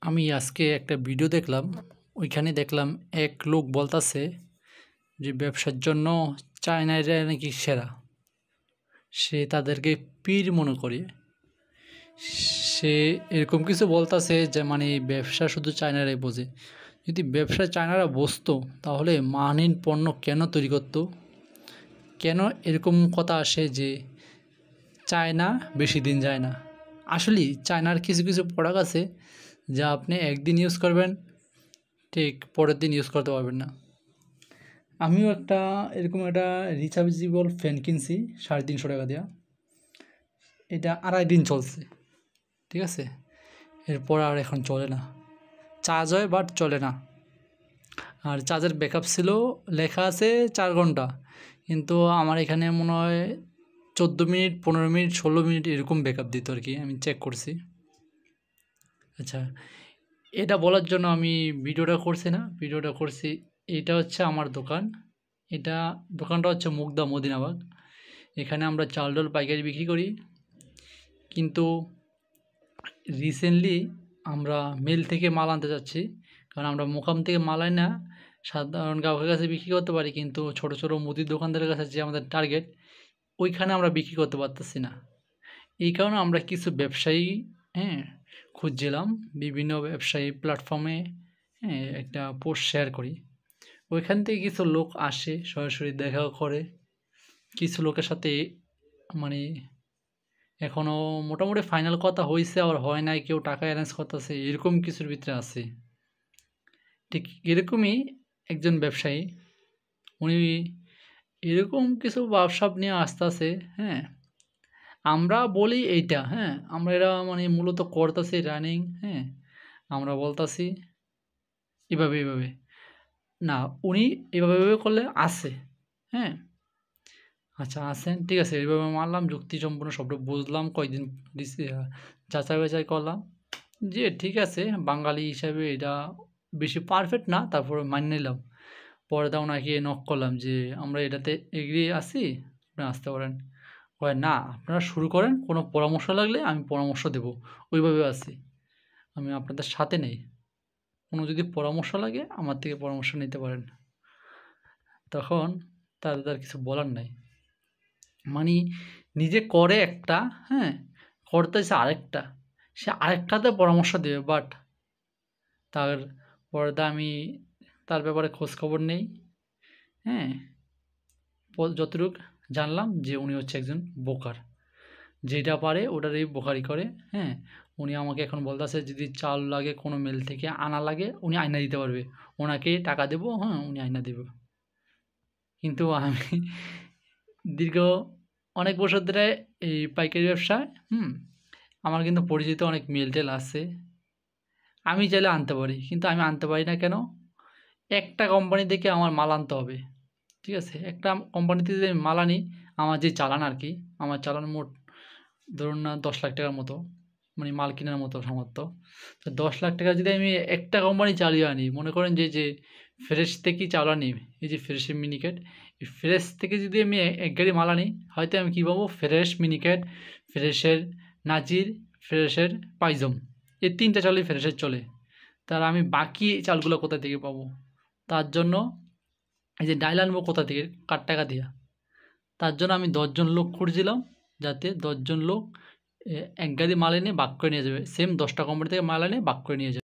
আমি আজকে একটা ভিডিও দেখলাম। ওইখানে দেখলাম এক লোক বলতাছে যে ব্যবসার জন্য চায়নারা নাকি সেরা। সে তাদেরকে পীর মনে করে। সে এরকম কিছু বলতাছে যে মানে ব্যবসা শুধু চায়নারাই বোঝে। যদি ব্যবসা চায়নারা বুঝতো তাহলে মানহীন পণ্য কেন তৈরি করতো? কেন এরকম কথা আসে যে চায়না বেশি দিন যায় না? আসলেই চায়নার কিছু কিছু প্রোডাক্ট আছে যা আপনি একদিন ইউজ করবেন, ঠিক পরের দিন ইউজ করতে পারবেন না। আমিও এরকম একটা রিচার্জেবল ফ্যান কিনছি 350 টাকা দিয়া। এটা 2.5 দিন চলছে, ঠিক আছে। এরপর আর এখন চলে না, চার্জ হয় বাট চলে না। আর চার্জের ব্যাকআপ ছিল, লেখা আছে 4 ঘন্টা, কিন্তু আমার এখানে মনে হয় 14 মিনিট, 15 মিনিট, 16 মিনিট এরকম ব্যাকআপ দিত আর কি। আমি চেক করছি। আচ্ছা, এটা বলার জন্য আমি ভিডিওটা করছি। এটা হচ্ছে আমার দোকান। দোকানটা হচ্ছে মুগদা মদিনাবাগ। এখানে আমরা চাল ডাল পাইকারি বিক্রি করি, কিন্তু রিসেন্টলি আমরা মিল থেকে মাল আনতে যাচ্ছি। কারণ আমরা মোকাম থেকে মাল আনি না, সাধারণ গ্রাহকের কাছে বিক্রি করতে পারি, কিন্তু ছোট ছোট মুদির দোকানদারের কাছে যে আমাদের টার্গেট, ওইখানে আমরা বিক্রি করতে পারতেছি না। এই কারণে আমরা কিছু ব্যবসায়ী খুঁজছিলাম। বিভিন্ন ব্যবসায়ী প্ল্যাটফর্মে একটা পোস্ট শেয়ার করি। ওইখান থেকে কিছু লোক আসে, সরাসরি দেখা করে। কিছু লোকের সাথে মানে এখনও মোটামুটি ফাইনাল কথা হয়েছে, আবার হয় নাই, কেউ টাকা অ্যারেঞ্জ করতেছে, এরকম কিছুর ভিতরে আছে। ঠিক এরকমই একজন ব্যবসায়ী, উনি এরকম কিছু ব্যবসা নিয়ে আসতেছে। আমরা বলি এইটা, আমরা এরা মানে মূলত করতেছি রানিং। আমরা বলতাছি এভাবে না, উনি এভাবে করলে আছে। আচ্ছা আসেন, ঠিক আছে, এইভাবে মানলাম, যুক্তি সম্পূর্ণ সবটা বুঝলাম, কয়েকদিন যাচাই বাছাই করলাম যে ঠিক আছে, বাঙালি হিসাবে এটা বেশি পারফেক্ট না, তারপরে মানিয়ে নিলাম। পরে তো ওনাকে নক করলাম যে আমরা এটাতে এগ্রি আছি, আপনি আসতে পারেন। হয় না, আপনারা শুরু করেন, কোনো পরামর্শ লাগলে আমি পরামর্শ দেব, ওইভাবে আছি। আমি আপনাদের সাথে নেই, কোনো যদি পরামর্শ লাগে আমার থেকে পরামর্শ নিতে পারেন। তখন তাদের কিছু বলার নাই। মানে নিজে করে একটা, করতেছে আরেকটা, সে আরেকটাতে পরামর্শ দেবে, বাট তারপরে আমি তার ব্যাপারে খোঁজখবর নেই। যতটুকু জানলাম যে উনি হচ্ছে একজন বোকার, যেটা পারে ওটারই বোকারি করে। উনি আমাকে এখন বলতেছে যদি চাল লাগে, কোনো মেল থেকে আনা লাগে, উনি আয়না দিতে পারবে, ওনাকে টাকা দেবো, উনি আয়না দেবে। কিন্তু আমি দীর্ঘ অনেক বছর ধরে এই পাইকারি ব্যবসায় আমার কিন্তু পরিচিত অনেক মেল টেল আছে। আমি চাইলে আনতে পারি, কিন্তু আমি আনতে পারি না কেন? একটা কোম্পানি থেকে আমার মাল আনতে হবে, ঠিক আছে। একটা কোম্পানিতে যদি আমি মাল আনি, আমার যে চালান আর কি, আমার চালান মোট ধরুন না 10 লাখ টাকার মতো, মানে মাল কেনার মতো সামর্থ্য। তো 10 লাখ টাকা যদি আমি একটা কোম্পানি চালিয়ে আনি, মনে করেন যে ফ্রেশ থেকেই চাল আনি, এই যে ফ্রেশের মিনিকেট, এই ফ্রেশ থেকে যদি আমি এক গাড়ি মাল আনি, হয়তো আমি কী পাবো, ফ্রেশ মিনিকেট, ফ্রেশের নাজির, ফ্রেশের পাইজম, এই 3টা চালই ফ্রেশের চলে। তার আমি বাকি চালগুলো কোথা থেকে পাবো? তার জন্য এই যে ডাইল আনবো কোথা থেকে, কার টাকা দিয়া? তার জন্য আমি 10 জন লোক খুঁজছিলাম, যাতে 10 জন লোক এক গাড়ি মাল এনে ভাগ করে নিয়ে যাবে, সেম 10টা কোম্পানি থেকে মাল এনে ভাগ করে নিয়ে যাবে।